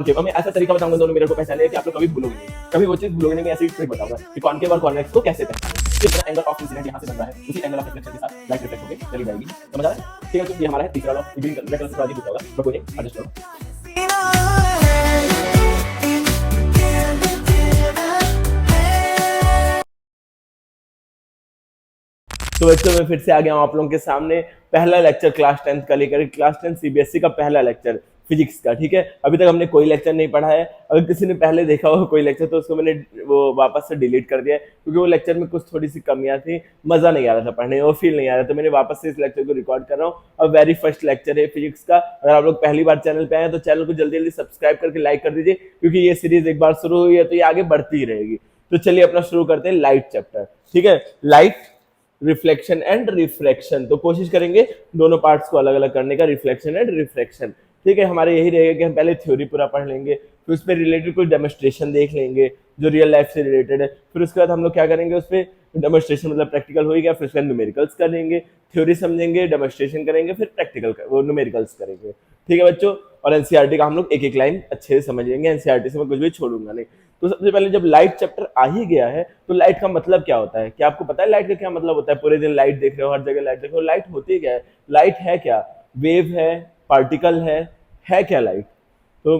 Concave मैं ऐसा तरीका बताऊंगा दोनों मिरर को पहचानने कि आप लोग कभी भूलोगे नहीं, कभी वो चीज भूलोगे नहीं। मैं ऐसी ट्रिक बताऊंगा कि कॉन्केव और कॉन्वेक्स को कैसे पहचानना। जिस तरह एंगल ऑफ इंसिडेंट यहाँ से बन रहा है उसी एंगल ऑफ रिफ्लेक्शन के साथ लाइट रिफ्लेक्ट होकर चली जाएगी। समझ आ रहा है? ठीक है, तो ये हमारा है तीसरा लॉ। ग्रीन कलर से थोड़ा अजीब दिखता होगा, बट कोई नहीं, एडजस्ट करो। तो बच्चों मैं फिर से आ गया हूँ आप लोगों के सामने। पहला लेक्चर क्लास 10 का लेकर, क्लास 10 सीबीएसई का पहला लेक्चर फिजिक्स का। ठीक है, अभी तक हमने कोई लेक्चर नहीं पढ़ा है। अगर किसी ने पहले देखा हो कोई लेक्चर तो उसको मैंने वो वापस से डिलीट कर दिया है, क्योंकि वो लेक्चर में कुछ थोड़ी सी कमियां थी, मजा नहीं आ रहा था पढ़ने में, वो फील नहीं आ रहा था। मैंने वापस से इस लेक्चर को रिकॉर्ड कर रहा हूँ और वेरी फर्स्ट लेक्चर है फिजिक्स का। अगर आप लोग पहली बार चैनल पे आए हैं तो चैनल को जल्दी जल्दी सब्सक्राइब करके लाइक कर दीजिए, क्योंकि ये सीरीज एक बार शुरू हुई है तो ये आगे बढ़ती ही रहेगी। तो चलिए अपना शुरू करते हैं लाइट चैप्टर। ठीक है, लाइट, रिफ्लेक्शन एंड रिफ्रैक्शन। तो कोशिश करेंगे दोनों पार्ट्स को अलग अलग करने का, रिफ्लेक्शन एंड रिफ्रैक्शन। ठीक है, हमारे यही रहेगा कि हम पहले थ्योरी पूरा पढ़ लेंगे, फिर उस पर रिलेटेड कुछ डेमोस्ट्रेशन देख लेंगे जो रियल लाइफ से रिलेटेड है। फिर उसके बाद हम लोग क्या करेंगे, उस पर डेमोस्ट्रेशन मतलब प्रैक्टिकल हो गया, फिर उसके बाद न्यूमेरिकल्स करेंगे, थ्योरी समझेंगे, डेमोस्ट्रेशन करेंगे, फिर प्रैक्टिकल वो न्यूमेरिकल्स करेंगे। ठीक है बच्चों, और एनसीईआरटी का हम लोग एक एक लाइन अच्छे से समझ लेंगे, एनसीईआरटी से मैं कुछ भी छोड़ूंगा नहीं। तो सबसे पहले जब लाइट चैप्टर आ ही गया है तो लाइट का मतलब क्या होता है? क्या आपको पता है लाइट का क्या मतलब होता है? पूरे दिन लाइट देख रहे हो, हर जगह लाइट देख रहे हो, लाइट होती क्या है? लाइट है क्या? वेव है, पार्टिकल है क्या लाइट? तो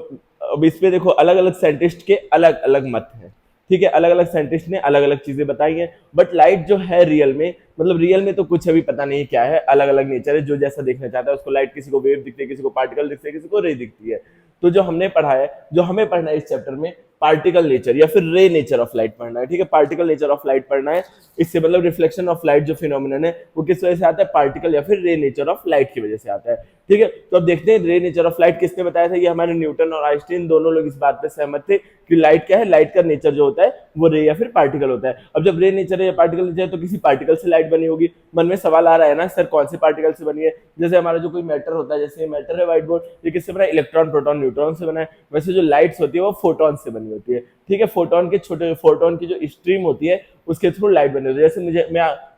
अब इस पे देखो अलग अलग साइंटिस्ट के अलग अलग मत हैं। ठीक है, अलग अलग साइंटिस्ट ने अलग अलग चीजें बताई हैं, बट लाइट जो है रियल में, मतलब रियल में तो कुछ अभी पता नहीं क्या है, अलग अलग नेचर है, जो जैसा देखना चाहता है उसको लाइट, किसी को वेव दिखती है, किसी को पार्टिकल दिखते हैं, किसी को रे दिखती है। तो जो हमने पढ़ा है, जो हमें पढ़ना है इस चैप्टर में, पार्टिकल नेचर या फिर रे नेचर ऑफ लाइट पढ़ना है। ठीक है, पार्टिकल नेचर ऑफ लाइट पढ़ना है। इससे मतलब रिफ्लेक्शन ऑफ लाइट जो फिनोमिनन है वो किस वजह से आता है? पार्टिकल या फिर रे नेचर ऑफ लाइट की वजह से आता है। ठीक है, तो अब देखते हैं रे नेचर ऑफ लाइट किसने बताया था। ये हमारे न्यूटन और आइंस्टीन दोनों लोग इस बात पे सहमत थे कि लाइट क्या है, लाइट का नेचर जो होता है वो रे या फिर पार्टिकल होता है। अब जब रे नेचर है या पार्टिकल नेचर है तो किसी पार्टिकल से लाइट बनी होगी। मन में सवाल आ रहा है ना, सर कौन से पार्टिकल से बनी है? जैसे हमारा जो कोई मैटर होता है, जैसे मैटर है व्हाइट बोर्ड, ये किससे बना है? इलेक्ट्रॉन, प्रोटॉन, न्यूट्रॉन से बना है। वैसे जो लाइट्स होती है वो फोटॉन से बनी होती है। ठीक है, फोटॉन के छोटे, फोटॉन की जो स्ट्रीम होती है उसके थ्रू लाइट बनी होती है। जैसे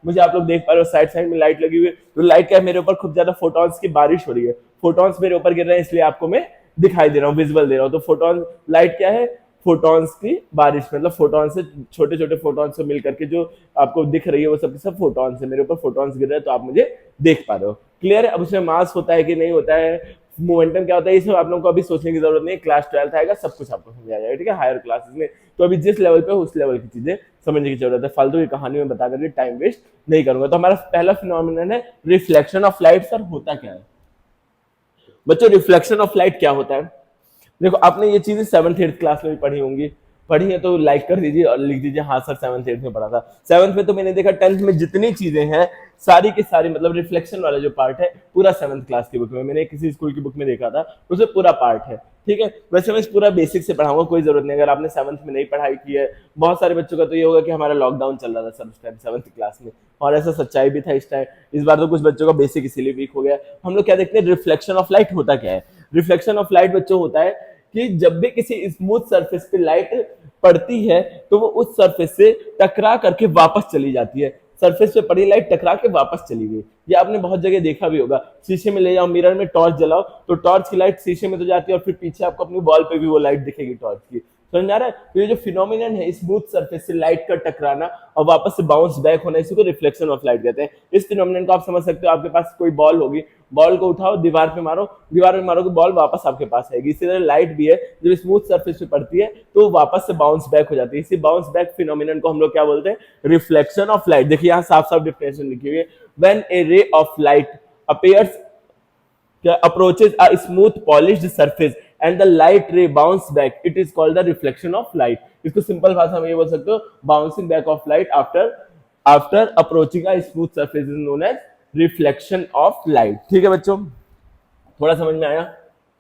मुझे आप लोग देख पा रहे हो साइड साइड में लाइट लगी हुई है, तो लाइट क्या है, मेरे ऊपर खूब ज्यादा फोटॉन्स की बारिश हो रही है, फोटॉन्स मेरे ऊपर गिर रहे हैं, इसलिए आपको मैं दिखाई दे रहा हूँ, विजुअल दे रहा हूँ। तो फोटॉन, लाइट क्या है? फोटॉन्स की बारिश, मतलब फोटॉन से, छोटे छोटे फोटॉन से मिलकर के जो आपको दिख रही है वो सब फोटॉन से, मेरे ऊपर फोटॉन्स गिर रहे हैं तो आप मुझे देख पा रहे हो। क्लियर है? अब उसमें मास होता है कि नहीं होता है, मोमेंटम क्या होता है, ये सब आप लोगों को अभी सोचने की जरूरत नहीं है, क्लास 12 आएगा सब कुछ आपको समझ आ जाएगा। ठीक है, हायर क्लासेस में। तो अभी जिस लेवल पे उस लेवल की चीजें समझने की जरूरत है, फालतू की कहानी में बता करके टाइम वेस्ट नहीं करूंगा। तो हमारा पहला फिनोमिनन है रिफ्लेक्शन ऑफ लाइट। सर होता क्या है बच्चों? रिफ्लेक्शन ऑफ लाइट क्या होता है? देखो आपने ये चीजें 7th 8th क्लास में भी पढ़ी होंगी, पढ़ी है तो लाइक कर दीजिए और लिख दीजिए हाँ सर 7th 8th में पढ़ा था। 7th में तो मैंने देखा, 10th में जितनी चीजें हैं सारी की सारी, मतलब रिफ्लेक्शन वाला जो पार्ट है पूरा 7th क्लास की बुक में, मैंने किसी स्कूल की बुक में देखा था, उसमें पूरा पार्ट है। ठीक है, वैसे मैं इस पूरा बेसिक से पढ़ाऊंगा, कोई जरूरत नहीं। अगर आपने 7th में नहीं पढ़ाई की है, बहुत सारे बच्चों का तो ये होगा कि हमारा लॉकडाउन चल रहा था सर उस टाइम 7th क्लास में, और ऐसा सच्चाई भी था इस टाइम। इस बार तो कुछ बच्चों का बेसिक इसीलिए वीक हो गया। हम लोग क्या देखते हैं, रिफ्लेक्शन ऑफ लाइट होता क्या है? रिफ्लेक्शन ऑफ लाइट बच्चों होता है कि जब भी किसी स्मूथ सरफेस पे लाइट पड़ती है तो वो उस सरफेस से टकरा करके वापस चली जाती है। सरफेस पे पड़ी लाइट टकरा के वापस चली गई, ये आपने बहुत जगह देखा भी होगा। शीशे में ले जाओ, मिरर में टॉर्च जलाओ तो टॉर्च की लाइट शीशे में तो जाती है और फिर पीछे आपको अपनी वॉल पे भी वो लाइट दिखेगी टॉर्च की। समझ आ रहा है? तो ये जो फिनोमिनन है स्मूथ सरफेस से लाइट का टकराना और वापस से बाउंस बैक होना, इसी को रिफ्लेक्शन ऑफ लाइट कहते हैं। इस फिनोमिनन को आप समझ सकते हो, आपके पास कोई बॉल होगी, बॉल को उठाओ, दीवार पे मारो, दीवार पे मारोगे बॉल वापस आपके पास आएगी। इसी तरह लाइट भी है, जब स्मूथ सरफेस पे पड़ती है तो वापस से बाउंस बैक हो जाती है। इसी बाउंस बैक फिनोमिनन को हम लोग क्या बोलते हैं? Reflection of light. देखिए यहाँ साफ साफ डिफिनेशन लिखी हुई है, when A ray of light appears approaches a smooth polished surface and the light ray bounce back, it is called the reflection of light। इसको सिंपल भाषा में ये बोल सकते हो, bouncing back of light after approaching a smooth surface is known as reflection of light। ठीक है बच्चों, थोड़ा समझ में आया,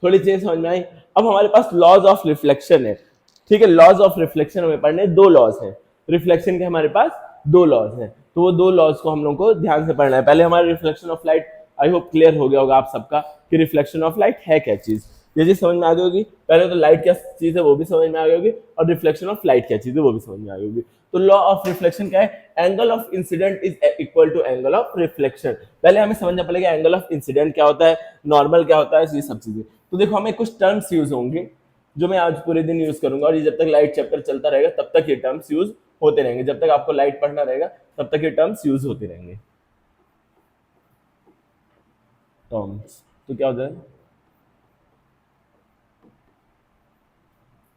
थोड़ी चीज समझ में आई। अब हमारे पास लॉज ऑफ रिफ्लेक्शन है। ठीक है, लॉज ऑफ रिफ्लेक्शन हमें पढ़ने, दो लॉज हैं रिफ्लेक्शन के, हमारे पास दो लॉज हैं। तो वो दो लॉज को हम लोग को ध्यान से पढ़ना है। पहले हमारे reflection of light, I hope clear हो गया होगा आप सबका कि रिफ्लेक्शन ऑफ लाइट है क्या चीज, ये चीज समझ में आ गई होगी। पहले तो लाइट क्या चीज है वो भी समझ में आ गई होगी, और रिफ्लेक्शन ऑफ लाइट क्या चीज है वो भी समझ में आ गई होगी। तो लॉ ऑफ रिफ्लेक्शन क्या है? Angle of incident is equal to angle of reflection. पहले हमें समझना पड़ेगा एंगल ऑफ इंसिडेंट क्या होता है, नॉर्मल क्या होता है, ये सब चीजें। तो देखो हमें कुछ टर्म्स यूज होंगे, जो मैं आज पूरे दिन यूज करूंगा, और ये जब तक लाइट चैप्टर चलता रहेगा तब तक ये टर्म्स यूज होते रहेंगे, जब तक आपको लाइट पढ़ना रहेगा तब तक ये टर्म्स यूज होते रहेंगे। टर्म्स तो क्या होता है,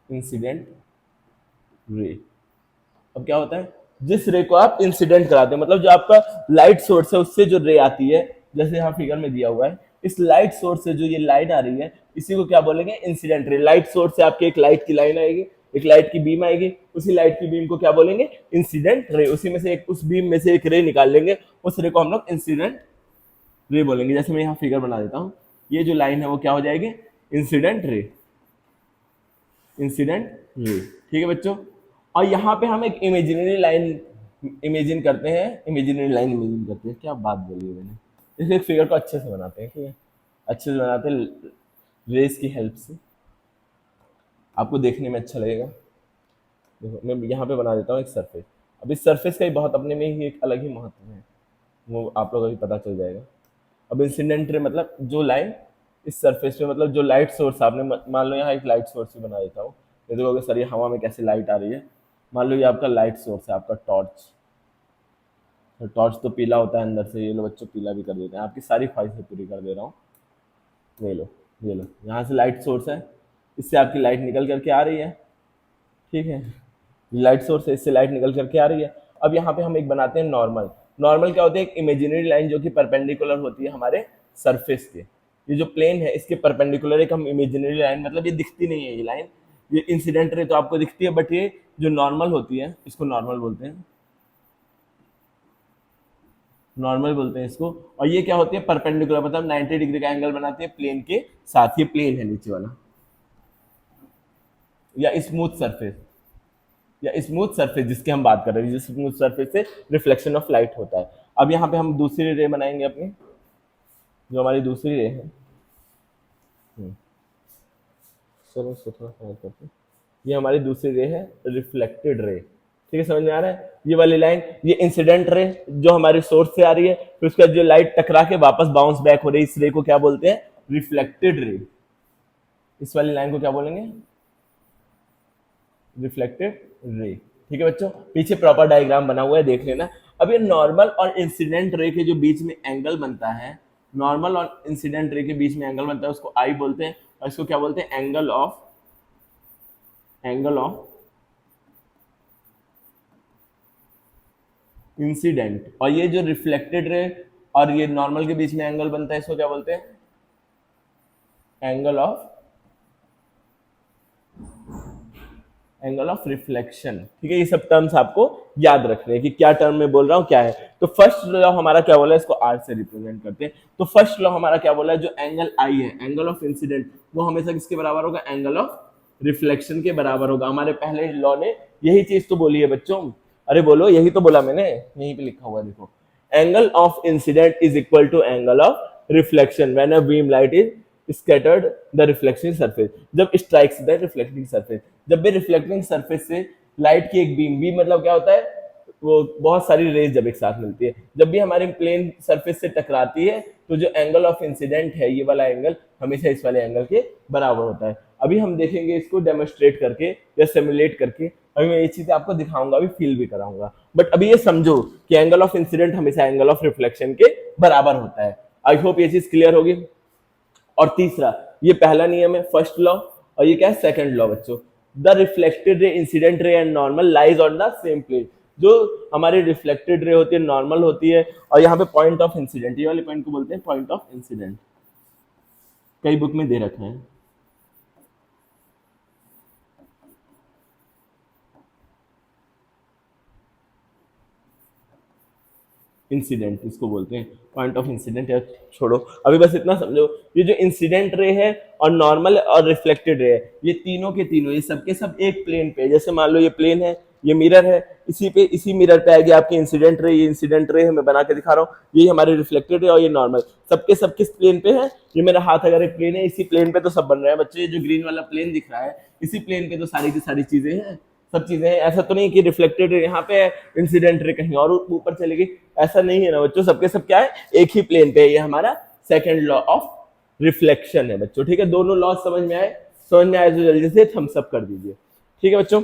इंसिडेंट रे। अब क्या होता है, जिस रे को आप इंसिडेंट कराते हैं, मतलब जो आपका लाइट सोर्स है उससे जो रे आती है, जैसे यहाँ फिगर में दिया हुआ है, इस लाइट सोर्स से जो ये लाइट आ रही है इसी को क्या बोलेंगे, इंसिडेंट रे। लाइट सोर्स से आपके एक लाइट की लाइन आएगी, एक लाइट की बीम आएगी, उसी लाइट की बीम को क्या बोलेंगे, इंसिडेंट रे। उसी में से एक, उस बीम में से एक रे निकाल लेंगे, उस रे को हम लोग इंसिडेंट रे बोलेंगे। जैसे मैं यहाँ फिगर बना देता हूँ, ये जो लाइन है वो क्या हो जाएगी, इंसिडेंट रे, इंसिडेंट रे। ठीक है बच्चों, और यहाँ पे हम एक इमेजिनरी लाइन इमेजिन करते हैं, इमेजिनरी लाइन इमेजिन करते हैं, क्या बात बोली है मैंने। इस एक फिगर को अच्छे से बनाते हैं, ठीक है, अच्छे से बनाते हैं रेस की हेल्प से, आपको देखने में अच्छा लगेगा। देखो मैं यहाँ पे बना देता हूँ एक सरफेस। अब इस सरफेस का ही बहुत अपने में ही एक अलग ही महत्व है, वो आप लोगों को भी पता चल जाएगा। अब इंसिडेंट रे मतलब जो लाइन इस सरफेस पे, मतलब जो लाइट सोर्स आपने, मान लो यहाँ एक लाइट सोर्स भी बना देता हूँ, ये देखोगे सर ये हवा में कैसे लाइट आ रही है। मान लो ये आपका लाइट सोर्स है, आपका टॉर्च। तो टॉर्च तो पीला होता है अंदर से, ये लो बच्चों पीला भी कर देते हैं, आपकी सारी ख्वाहिशें पूरी कर दे रहा हूँ। ये लो, ये लो, यहाँ से लाइट सोर्स है, इससे आपकी लाइट निकल करके आ रही है, ठीक है, लाइट सोर्स है, इससे लाइट निकल करके आ रही है। अब यहाँ पे हम एक बनाते हैं नॉर्मल। नॉर्मल क्या होती है, एक इमेजिनरी लाइन जो कि परपेंडिकुलर होती है हमारे सरफेस के। ये जो प्लेन है इसके परपेंडिकुलर एक हम इमेजिनरी लाइन, मतलब ये दिखती नहीं है ये लाइन, ये इंसिडेंट रे तो आपको दिखती है, बट ये जो नॉर्मल होती है इसको नॉर्मल बोलते हैं, नॉर्मल बोलते हैं इसको। और ये क्या होती है, परपेंडिकुलर, मतलब 90 डिग्री का एंगल बनाती है प्लेन के साथ। ये प्लेन है नीचे वाला, या स्मूथ सरफेस, या स्मूथ सरफेस जिसकी हम बात कर रहे हैं, जिस स्मूथ सरफेस से रिफ्लेक्शन ऑफ लाइट होता है। अब यहाँ पे हम दूसरी रे बनाएंगे अपनी, जो हमारी दूसरी रे है। चलो इसको थोड़ा समझ करते हैं। ये हमारी दूसरी रे है, रिफ्लेक्टेड रे। ठीक है, समझ में आ रहा है, ये वाली लाइन, ये इंसिडेंट रे जो हमारे सोर्स से आ रही है, फिर उसके बाद जो लाइट टकरा के वापस बाउंस बैक हो रही है, इस रे को क्या बोलते हैं, रिफ्लेक्टेड रे। इस वाली लाइन को क्या बोलेंगे, रिफ्लेक्टेड रे। ठीक है बच्चों, पीछे प्रॉपर डायग्राम बना हुआ है, देख लेना। अब ये नॉर्मल और इंसिडेंट रे के जो बीच में एंगल बनता है, नॉर्मल और इंसिडेंट रे के बीच में एंगल बनता है, उसको आई बोलते हैं, और इसको क्या बोलते हैं, एंगल ऑफ इंसिडेंट। और ये जो रिफ्लेक्टेड रे और ये नॉर्मल के बीच में एंगल बनता है, इसको क्या बोलते हैं, एंगल ऑफ रिफ्लेक्शन। ठीक है, ये सब टर्म्स आपको याद रखने हैं कि क्या टर्म में बोल रहा हूँ क्या है। तो फर्स्ट लॉ हमारा क्या बोला है, इसको आर से रिप्रेजेंट करते हैं। तो फर्स्ट लॉ हमारा क्या बोला है, जो एंगल आई है, एंगल ऑफ इंसिडेंट, वो हमेशा किसके बराबर होगा, एंगल ऑफ रिफ्लेक्शन के बराबर होगा। हमारे पहले लॉ ने यही चीज तो बोली है बच्चों, अरे बोलो, यही तो बोला मैंने, यहीं पे लिखा हुआ है देखो, angle of incident is equal to angle of reflection when a beam light is scattered the reflecting surface, जब strikes the reflecting surface, जब भी रिफ्लेक्टिंग सरफेस से लाइट की एक बीम, बीम मतलब क्या होता है, वो बहुत सारी रेज जब एक साथ मिलती है, जब भी हमारी प्लेन सरफेस से टकराती है, तो जो एंगल ऑफ इंसिडेंट है, ये वाला एंगल हमेशा इस वाले एंगल के बराबर होता है। अभी हम देखेंगे इसको डेमोन्स्ट्रेट करके या सिमुलेट करके, अभी मैं ये चीजें आपको दिखाऊंगा, अभी फील भी कराऊंगा। बट अभी ये समझो कि एंगल ऑफ इंसिडेंट हमेशा एंगल ऑफ रिफ्लेक्शन के बराबर होता है। आई होप ये चीज क्लियर होगी। और तीसरा, ये पहला नियम है, फर्स्ट लॉ, और ये क्या है, सेकंड लॉ बच्चों, the reflected ray, incident ray and normal lies on the same plane. जो हमारी रिफ्लेक्टेड रे होती है, नॉर्मल होती है, और यहाँ पे पॉइंट ऑफ इंसिडेंट, ये वाले पॉइंट को बोलते हैं पॉइंट ऑफ इंसिडेंट, कई बुक में दे रखा है। इंसिडेंट इसको बोलते हैं, पॉइंट ऑफ इंसिडेंट। या छोड़ो, अभी बस इतना समझो, ये जो इंसिडेंट रे है और नॉर्मल और रिफ्लेक्टेड रे है, ये तीनों के तीनों, ये सबके सब एक प्लेन पे, जैसे मान लो ये प्लेन है, ये मिरर है, इसी पे, इसी मिरर पे आएगी आपकी इंसिडेंट रे। ये इंसिडेंट रे है, मैं बना के दिखा रहा हूँ, ये हमारे रिफ्लेक्टेड रे और ये नॉर्मल, सबके सब किस प्लेन पे है, ये मेरा हाथ अगर एक प्लेन है, इसी प्लेन पे तो सब बन रहा है बच्चे। ये जो ग्रीन वाला प्लेन दिख रहा है, इसी प्लेन पे तो सारी की सारी चीजें हैं, सब चीजें हैं। ऐसा तो नहीं कि रिफ्लेक्टेड रे यहाँ पे है, इंसिडेंट रे कहीं और ऊपर चलेगी, ऐसा नहीं है ना बच्चों, सबके सब क्या है, एक ही प्लेन पे। ये हमारा सेकंड लॉ ऑफ रिफ्लेक्शन है बच्चों। ठीक है, दोनों लॉ समझ में आए, समझ में आया तो जल्दी से थम्स अप कर दीजिए। ठीक है बच्चों,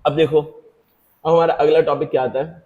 अब देखो, अब हमारा अगला टॉपिक क्या आता है।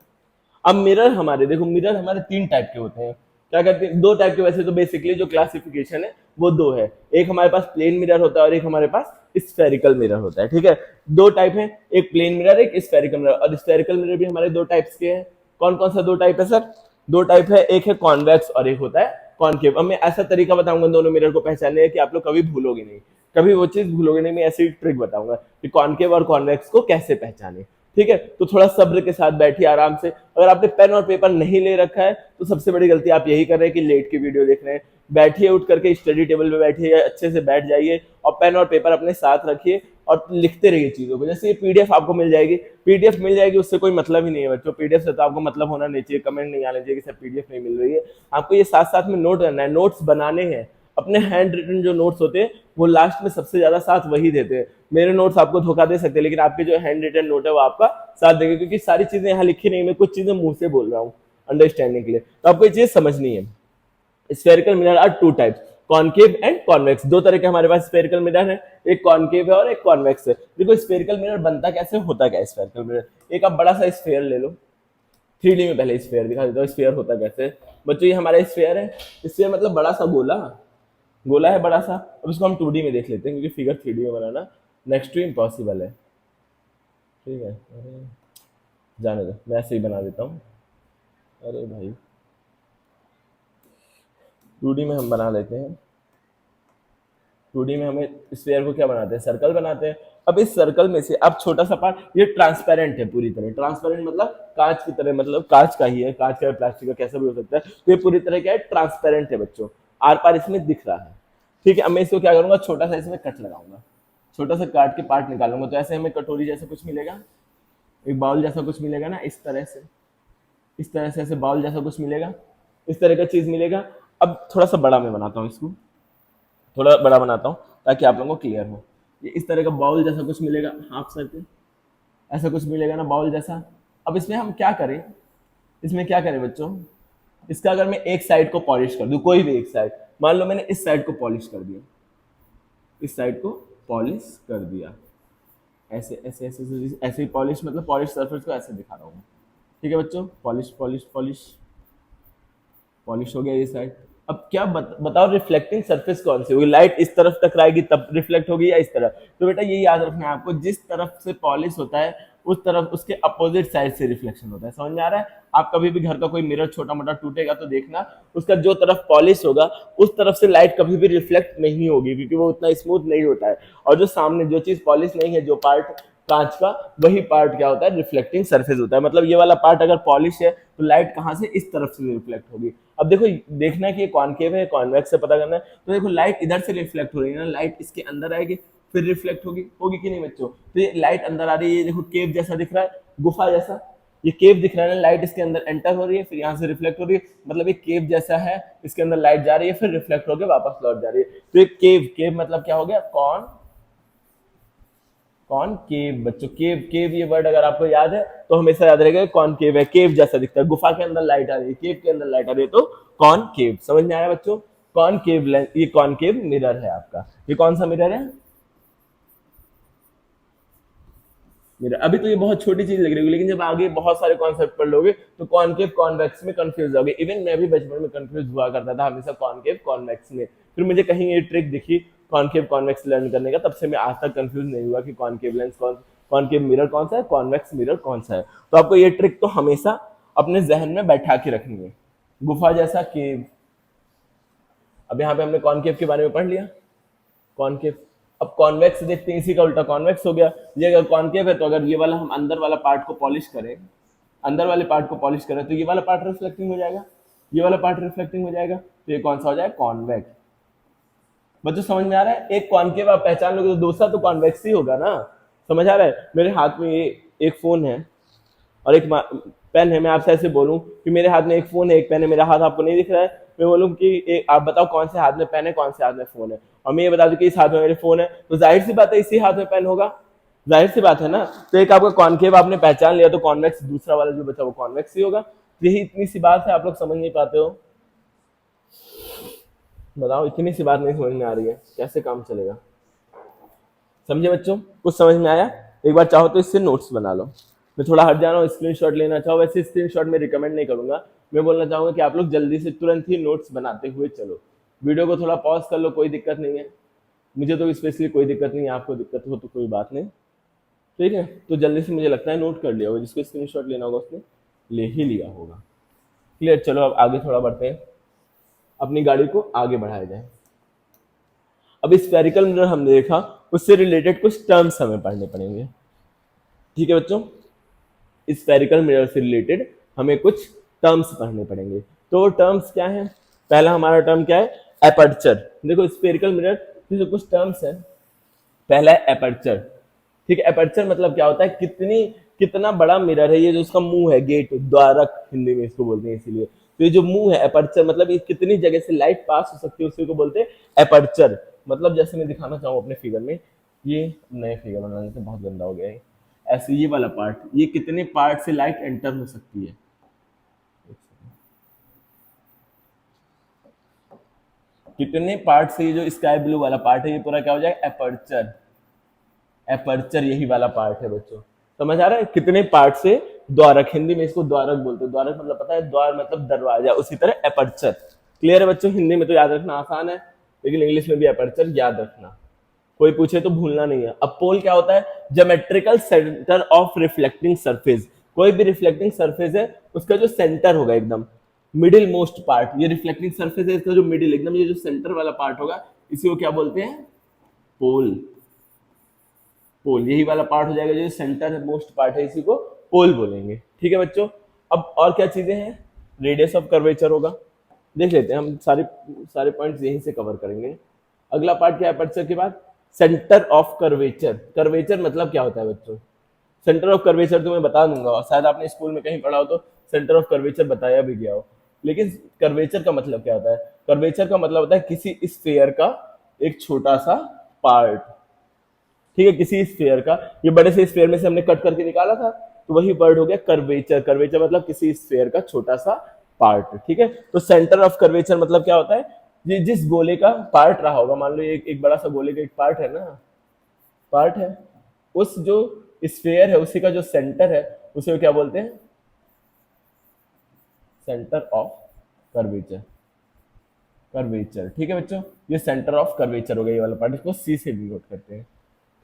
अब मिरर हमारे, देखो मिरर हमारे तीन टाइप के होते हैं। क्या कहते हैं, दो टाइप के, वैसे तो बेसिकली जो क्लासिफिकेशन है वो दो है। एक हमारे पास प्लेन मिरर होता है और एक हमारे पास स्फेरिकल मिरर होता है। ठीक है, दो टाइप है, एक प्लेन मिरर एक स्फेरिकल मिरर। और स्फेरिकल मिरर भी हमारे दो टाइप्स के हैं। कौन कौन सा दो टाइप है सर? दो टाइप है, एक है कॉन्वेक्स और एक होता है कॉनकेव। अब मैं ऐसा तरीका बताऊंगा दोनों मिरर को पहचानने का कि आप लोग कभी भूलोगे नहीं, कभी वो चीज भूलोगे नहीं। मैं ऐसी ट्रिक बताऊंगा कि कॉनकेव और कॉन्वेक्स को कैसे पहचाने। ठीक है, तो थोड़ा सब्र के साथ बैठिए आराम से। अगर आपने पेन और पेपर नहीं ले रखा है तो सबसे बड़ी गलती आप यही कर रहे हैं कि लेट के वीडियो देख रहे हैं। बैठिए, उठ करके स्टडी टेबल पे बैठिए, अच्छे से बैठ जाइए और पेन और पेपर अपने साथ रखिए और लिखते रहिए चीजों को। जैसे ये पीडीएफ आपको मिल जाएगी, पीडीएफ मिल जाएगी उससे कोई मतलब ही नहीं है बच्चों। पीडीएफ से तो आपको मतलब होना नहीं चाहिए, कमेंट नहीं आना चाहिए कि सर पीडीएफ नहीं मिल रही है। आपको ये साथ साथ में नोट करना है, नोट्स बनाने हैं। अपने हैंड रिटन जो नोट्स होते हैं वो लास्ट में सबसे ज्यादा साथ वही देते हैं। मेरे नोट्स आपको धोखा दे सकते हैं, लेकिन आपके जो हैंड रिटन नोट है वो आपका साथ देंगे, क्योंकि सारी चीजें यहाँ लिखी नहीं, मैं कुछ चीजें मुंह से बोल रहा हूँ अंडरस्टैंडिंग के लिए। तो आपको ये चीज समझनी है। Spherical mirror are two types, concave and convex. दो तरह के हमारे पास स्फेरिकल मिरर है, एक कॉनकेव है और एक कॉन्वेक्स है। देखो स्फेरिकल मिरर बनता कैसे, होता क्या है स्फेरिकल मिरर। एक आप बड़ा सा स्फेयर ले लो, 3D में पहले स्फेयर दिखा देता हूँ स्फेयर होता कैसे। बच्चों ये हमारा स्फेयर है, स्फेयर मतलब बड़ा सा गोला, गोला है बड़ा सा। अब इसको हम 2D में देख लेते हैं, क्योंकि फिगर 3D में बनाना नेक्स्ट टू इम्पॉसिबल है। ठीक है, अरे जाने दो, मैं ऐसे ही बना देता हूँ। अरे भाई 2D में हम बना लेते हैं। 2D में हमें स्फेयर को क्या बनाते हैं, सर्कल बनाते हैं। अब इस सर्कल में से अब छोटा सा पार्ट, ये ट्रांसपेरेंट है पूरी तरह। ट्रांसपेरेंट मतलब कांच की तरह, मतलब कांच का ही है, कांच का प्लास्टिक का कैसा भी हो सकता है। तो ये पूरी तरह क्या है, ट्रांसपेरेंट है बच्चों, आर पार इसमें दिख रहा है। ठीक है, अब मैं इसको क्या करूंगा, छोटा सा इसमें कट लगाऊंगा, छोटा सा काट के पार्ट निकालूंगा। तो ऐसे हमें कटोरी जैसा कुछ मिलेगा, एक बाउल जैसा कुछ मिलेगा ना, इस तरह से, इस तरह से ऐसे बाउल जैसा कुछ मिलेगा, इस तरह का चीज मिलेगा। अब थोड़ा सा बड़ा मैं बनाता हूँ इसको, थोड़ा बड़ा बनाता हूँ ताकि आप लोगों को क्लियर हो। ये इस तरह का बाउल जैसा कुछ मिलेगा, हाफ सर्कल ऐसा कुछ मिलेगा ना, बाउल जैसा। अब इसमें हम क्या करें, इसमें क्या करें बच्चों, इसका अगर मैं एक साइड को पॉलिश कर दूं, कोई भी एक साइड, मान लो मैंने इस साइड को पॉलिश कर दिया, इस साइड को पॉलिश कर दिया, ऐसे ऐसे ऐसे ऐसे, ऐसे ही पॉलिश, मतलब पॉलिश सरफेस को ऐसे दिखा रहा हूँ। ठीक है बच्चों, पॉलिश पॉलिश पॉलिश, पॉलिश हो गया ये साइड। अब क्या बताओ रिफ्लेक्टिंग सरफेस कौन सी होगी, लाइट इस तरफ टकराएगी तब रिफ्लेक्ट होगी या इस तरफ। तो बेटा ये याद रखना है आपको, जिस तरफ से पॉलिश होता है उस तरफ, उसके अपोजिट साइड से रिफ्लेक्शन होता है। समझ में आ रहा है? आप कभी भी घर का कोई मिरर छोटा मोटा टूटेगा तो देखना, उसका जो तरफ पॉलिश होगा उस तरफ से लाइट कभी भी रिफ्लेक्ट नहीं होगी, क्योंकि वो उतना स्मूथ नहीं होता है। और जो सामने जो चीज पॉलिश नहीं है, जो पार्ट कांच का, वही पार्ट क्या होता है, रिफ्लेक्टिंग सरफेस होता है। मतलब ये वाला पार्ट अगर पॉलिश है तो लाइट कहाँ से, इस तरफ से रिफ्लेक्ट होगी। अब देखो देखना है कि ये कॉनकेव है कॉन्वेक्स से पता करना है। तो देखो लाइट इधर से रिफ्लेक्ट हो रही है ना, लाइट इसके अंदर आएगी फिर रिफ्लेक्ट होगी, होगी कि नहीं बच्चों। तो ये लाइट अंदर आ रही है, ये देखो केव जैसा दिख रहा है, गुफा जैसा, ये केव दिख रहा है ना, लाइट इसके अंदर एंटर हो रही है फिर यहाँ से रिफ्लेक्ट हो रही है, मतलब ये केव जैसा है, इसके अंदर लाइट जा रही है फिर रिफ्लेक्ट होकर वापस लौट जा रही है। तो ये केव, केव मतलब क्या हो गया, कॉन, कॉन केव। बच्चों केव, केव ये वर्ड अगर आपको याद है तो हमेशा याद रहेगा कॉन केव है, केव जैसा दिखता है, गुफा के अंदर लाइट आ रही है, केव के अंदर लाइट आ रही है, तो कॉन केव। समझ में आया बच्चों? कॉन केव लेंस, ये कॉन केव मिरर है आपका। ये कौन सा मिरर है, मिरर। अभी तो ये बहुत छोटी चीज लग रही है, लेकिन जब आगे बहुत सारे कॉन्सेप्ट पढ़ लोगे तो कॉनकेव कॉन्वेक्स में कंफ्यूज होगे। इवन मैं भी बचपन में कंफ्यूज हुआ करता था हमेशा कॉनकेव कॉन्वेक्स में, फिर मुझे कहीं ये ट्रिक दिखी कॉनकेव कॉन्वेक्स लर्न करने का, तब से मैं आज तक कंफ्यूज नहीं हुआ कि कॉनकेव लेंस कौन, कॉनकेव मिरर कौन सा है, कॉन्वेक्स मिरर कौन सा है। तो आपको ये ट्रिक तो हमेशा अपने जहन में बैठा के रखनी है। गुफा जैसा केव, अब यहाँ पे हमने कॉनकेव के बारे में पढ़ लिया, कॉनकेव। अब कॉन्वेक्स देखते हैं, इसी का उल्टा कॉन्वेक्स हो गया। ये अगर कॉनकेव है तो अगर ये वाला हम अंदर वाला पार्ट को पॉलिश करें, अंदर वाले पार्ट को पॉलिश करें तो ये वाला पार्ट रिफ्लेक्टिंग हो जाएगा, ये वाला पार्ट रिफ्लेक्टिंग हो जाएगा, तो ये कौन सा हो जाएगा, कॉन्वेक्स। बच्चों समझ में आ रहा है? एक कॉनकेव आप पहचान लोगे तो दूसरा तो कॉन्वेक्स ही होगा ना। समझ आ रहा है? मेरे हाथ में ये एक फोन है और एक पेन है, मैं आपसे ऐसे बोलूं कि मेरे हाथ में एक फोन है एक पेन है, मेरा हाथ आपको नहीं दिख रहा है, मैं बोलूं कि आप बताओ कौन से हाथ में पेन है कौन से हाथ में फोन है, और मैं ये बता दूं कि इस हाथ में मेरे फोन है, तो जाहिर सी बात है इसी हाथ में पेन होगा, जाहिर सी बात है ना। तो एक आपका कॉनकेव आपने पहचान लिया, तो कॉन्वेक्स दूसरा वाला जो बचा वो कॉन्वेक्स ही होगा। यही इतनी सी बात है, आप लोग समझ नहीं पाते हो। बताओ इतनी सी बात नहीं समझ में आ रही है, कैसे काम चलेगा। समझे बच्चों? कुछ समझ में आया? एक बार चाहो तो इससे नोट्स बना लो। मैं थोड़ा हट जा रहा हूँ, स्क्रीनशॉट लेना चाहो, वैसे स्क्रीनशॉट में रिकमेंड नहीं करूंगा। मैं बोलना चाहूंगा कि आप लोग जल्दी से तुरंत ही नोट्स बनाते हुए चलो। वीडियो को थोड़ा पॉज कर लो, कोई दिक्कत नहीं है। मुझे तो स्पेशली कोई दिक्कत नहीं है, आपको दिक्कत हो तो कोई बात नहीं। ठीक है, तो जल्दी से मुझे लगता है नोट कर लिया होगा, जिसको स्क्रीनशॉट लेना होगा उसने ले ही लिया होगा। क्लियर? चलो अब आगे थोड़ा बढ़ते हैं, अपनी गाड़ी को आगे बढ़ाया जाए। अब स्फेरिकल मिरर हमने देखा, उससे रिलेटेड कुछ टर्म्स हमें पढ़ने पड़ेंगे। ठीक है बच्चों, स्फेरिकल मिरर से रिलेटेड हमें कुछ टर्म्स पढ़ने पड़ेंगे। तो टर्म्स क्या है? पहला हमारा टर्म क्या है? एपर्चर। देखो स्फेरिकल मिरर के कुछ टर्म्स हैं। पहला है एपर्चर। ठीक है, एपर्चर मतलब क्या होता है? कितना बड़ा मिरर है, ये जो उसका मुंह है, गेट, द्वारक हिंदी में इसको बोलते हैं इसीलिए। तो ये जो मुंह है एपर्चर, मतलब ये कितनी जगह से लाइट पास हो सकती है, उसी को बोलते हैं एपर्चर। मतलब जैसे मैं दिखाना चाहूँ अपने फिगर में, ये नए फिगर बनाने से बहुत गंदा हो गया है। ऐसे ये वाला पार्ट, ये कितने पार्ट से लाइट एंटर हो सकती है? कितने पार्ट से ये जो स्काई ब्लू वाला पार्ट है, ये पूरा क्या हो जाएगा? एपर्चर। एपर्चर यही वाला पार्ट है बच्चों। समझ आ रहा है? कितने पार्ट से द्वारक, हिंदी में इसको द्वारक बोलते हैं। द्वारक मतलब पता है? द्वार मतलब दरवाजा, उसी तरह एपर्चर। क्लियर है बच्चों? हिंदी में तो याद रखना आसान है, लेकिन इंग्लिश में भी एपर्चर याद रखना, कोई पूछे तो भूलना नहीं है। अब पोल क्या होता है? Geometrical centre of reflecting surface. कोई भी रिफ्लेक्टिंग सरफेस है, उसका जो सेंटर होगा एकदम मिडिल मोस्ट पार्ट, ये रिफ्लेक्टिंग सरफेस है, इसका जो मिडिल एकदम ये जो सेंटर वाला पार्ट होगा, इसी को क्या बोलते हैं? पोल। पोल यही वाला पार्ट हो जाएगा, जो सेंटर मोस्ट पार्ट है, इसी को पोल बोलेंगे। ठीक है बच्चों? अब और क्या चीजें हैं? रेडियस ऑफ कर्वेचर होगा, देख लेते हैं हम, सारे सारे पॉइंट्स यहीं से कवर करेंगे। अगला पार्ट क्या है अपर्चर के बाद? Centre of curvature. कर्वेचर मतलब क्या होता है बच्चों? सेंटर ऑफ कर्वेचर तो मैं बता दूंगा, और शायद आपने स्कूल में कहीं पढ़ा हो तो सेंटर ऑफ कर्वेचर बताया भी गया हो। लेकिन कर्वेचर का मतलब क्या होता है? कर्वेचर का मतलब होता है किसी स्फीयर का एक छोटा सा पार्ट। ठीक है, किसी स्फीयर का, ये बड़े से स्फीयर में से हमने कट करके निकाला था, तो वही वर्ड हो गया कर्वेचर। कर्वेचर मतलब किसी स्फीयर का छोटा सा पार्ट। ठीक है, तो सेंटर ऑफ कर्वेचर मतलब क्या होता है? ये जिस गोले का पार्ट रहा होगा, मान लो एक बड़ा सा गोले का एक पार्ट है ना, पार्ट है, उस जो स्फीयर है उसी का जो सेंटर है, उसे क्या बोलते हैं? Centre of curvature. कर्वेचर। ठीक है बच्चों, ये सेंटर ऑफ कर्वेचर हो गया, ये वाला पार्ट, इसको सी से डिनोट करते हैं।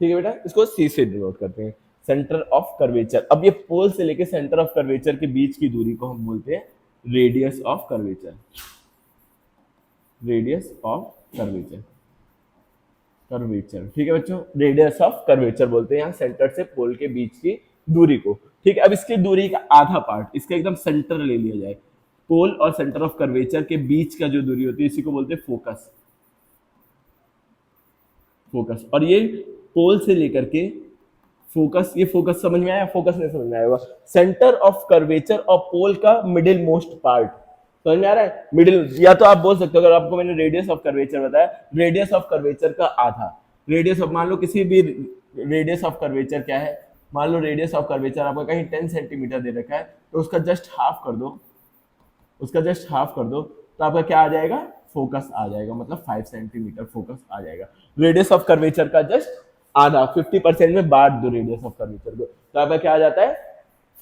ठीक है बेटा, इसको सी से डिनोट करते हैं, सेंटर ऑफ कर्वेचर। अब ये पोल से लेके सेंटर ऑफ कर्वेचर के बीच की दूरी को हम बोलते हैं radius of curvature. Radius of curvature. Curvature. ठीक है बच्चों, रेडियस ऑफ कर्वेचर बोलते हैं यहाँ सेंटर से पोल के बीच की दूरी को। ठीक है, अब इसकी दूरी का आधा पार्ट, इसका एकदम सेंटर ले लिया जाए, पोल और सेंटर ऑफ कर्वेचर के बीच का जो दूरी होती है, इसी को बोलते हैं फोकस। फोकस। और ये पोल से लेकर के फोकस, ये फोकस समझ में आया? फोकस नहीं समझ में आएगा। सेंटर ऑफ कर्वेचर और पोल का मिडिल मोस्ट पार्ट, समझ में आ रहा है? मिडिल, या तो आप बोल सकते हो, अगर आपको मैंने रेडियस ऑफ कर्वेचर बताया, रेडियस ऑफ कर्वेचर का आधा। रेडियस ऑफ, मान लो किसी भी रेडियस ऑफ कर्वेचर क्या है, मान लो रेडियस ऑफ कर्वेचर आपका कहीं 10 सेंटीमीटर दे रखा है, तो उसका जस्ट हाफ कर दो, उसका जस्ट हाफ कर दो, तो आपका क्या आ जाएगा? फोकस आ जाएगा, मतलब 5 सेंटीमीटर फोकस आ जाएगा। रेडियस ऑफ कर्वेचर का जस्ट आधा, 50% में बांट दो रेडियस ऑफ कर्वेचर को, तो आपका क्या आ जाता है?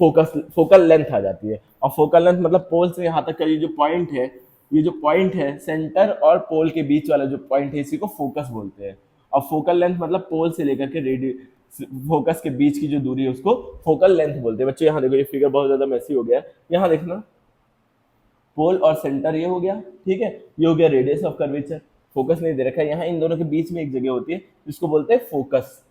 फोकस, फोकल लेंथ आ जाती है। और फोकल लेंथ मतलब पोल से यहाँ तक का ये जो पॉइंट है, ये जो पॉइंट है सेंटर और पोल के बीच वाला जो पॉइंट है, इसी को फोकस बोलते हैं। और फोकल लेंथ मतलब पोल से लेकर के रेडियस, फोकस के बीच की जो दूरी है, उसको फोकल लेंथ बोलते हैं। बच्चों यहाँ देखो, ये फिगर बहुत ज्यादा मैसी हो गया है, यहाँ देखना, पोल और सेंटर ये हो गया, ठीक है, ये हो गया रेडियस ऑफ कर्वेचर। फोकस नहीं दे रखा है यहाँ, इन दोनों के बीच में एक जगह होती है जिसको बोलते हैं फोकस।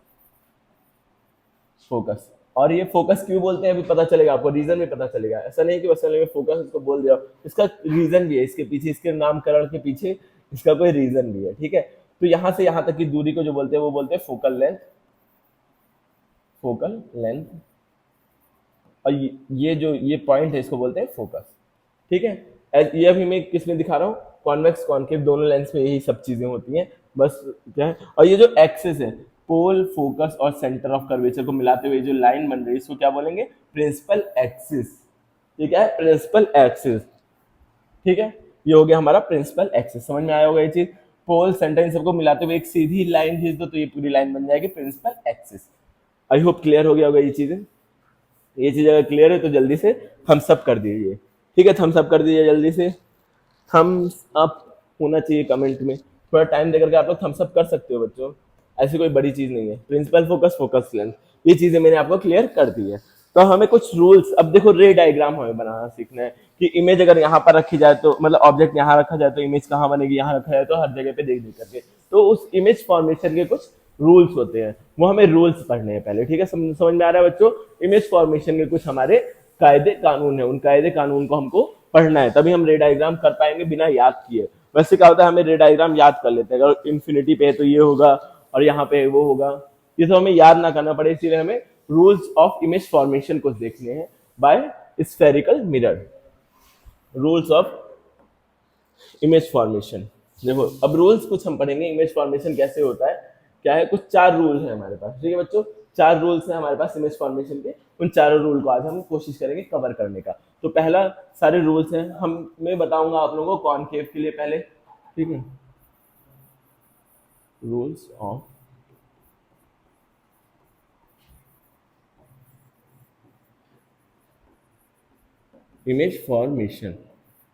फोकस। और ये फोकस क्यों बोलते हैं अभी पता चलेगा आपको, रीजन भी पता चलेगा। ऐसा नहीं कि बस चले फोकस इसको बोल दिया, इसका रीजन भी है, इसके पीछे, इसके नामकरण के पीछे इसका कोई रीजन भी है। ठीक है, तो यहाँ से यहाँ तक की दूरी को जो बोलते हैं वो बोलते हैं फोकल लेंथ। Focal length. और ये जो ये पॉइंट है इसको बोलते हैं फोकस। ठीक है, ये अभी मैं किस में दिखा रहा हूँ? कॉन्वेक्स कॉन्केव दोनों लेंस में यही सब चीजें होती हैं, बस क्या है। और ये जो एक्सिस है, पोल, फोकस और सेंटर ऑफ कर्वेचर को मिलाते हुए जो लाइन बन रही है, इसको क्या बोलेंगे? Principal axis. ठीक है, प्रिंसिपल एक्सिस। ठीक है, ये हो गया हमारा प्रिंसिपल एक्सिस। समझ में आया होगा ये चीज? पोल सेंटर इन सबको मिलाते हुए एक सीधी लाइन खींच दो तो ये पूरी लाइन बन जाएगी principal axis. I hope clear हो गया होगा ये चीजें। ये चीज अगर क्लियर है तो जल्दी से थम्स अप कर दीजिए। ठीक है, थम्स अप कर दीजिए जल्दी से। थम्स अप होना चाहिए कमेंट में। थोड़ा टाइम देकर के आप लोग थम्स अप कर सकते हो बच्चों, ऐसी कोई बड़ी चीज नहीं है। प्रिंसिपल फोकस, फोकस लेंथ, ये चीजें मैंने आपको क्लियर कर दी है। तो हमें कुछ रूल्स, अब देखो रे डायग्राम हमें बनाना सीखना है कि इमेज अगर यहाँ पर रखी जाए तो मतलब ऑब्जेक्ट यहाँ रखा जाए तो इमेज कहाँ बनेगी, यहाँ रखा जाए तो हर जगह पे देख देख करके। तो उस इमेज फॉर्मेशन के कुछ रूल्स होते हैं, वो हमें रूल्स पढ़ने हैं पहले। ठीक है, समझ में आ रहा है बच्चों? इमेज फॉर्मेशन के कुछ हमारे कायदे कानून है, उन कायदे कानून को हमको पढ़ना है, तभी हम रे डायग्राम कर पाएंगे बिना याद किए। वैसे क्या होता है, हमें रे डायग्राम याद कर लेते हैं, अगर इन्फिनिटी पे है तो ये होगा और यहाँ पे वो होगा, ये तो हमें याद ना करना पड़े, इसीलिए हमें रूल्स ऑफ इमेज फॉर्मेशन को देखने हैं by spherical mirror. Rules of image formation, देखो अब रूल्स कुछ हम पढ़ेंगे, इमेज फॉर्मेशन कैसे होता है क्या है। कुछ 4 रूल है हमारे पास, ठीक है बच्चों, 4 रूल्स है हमारे पास इमेज फॉर्मेशन के। उन चारों रूल को आज हम कोशिश करेंगे कवर करने का। तो पहला सारे रूल्स हैं हम, मैं बताऊंगा आप लोगों को कॉनकेव के लिए पहले, ठीक है। रूल्स ऑफ इमेज फॉर्मेशन,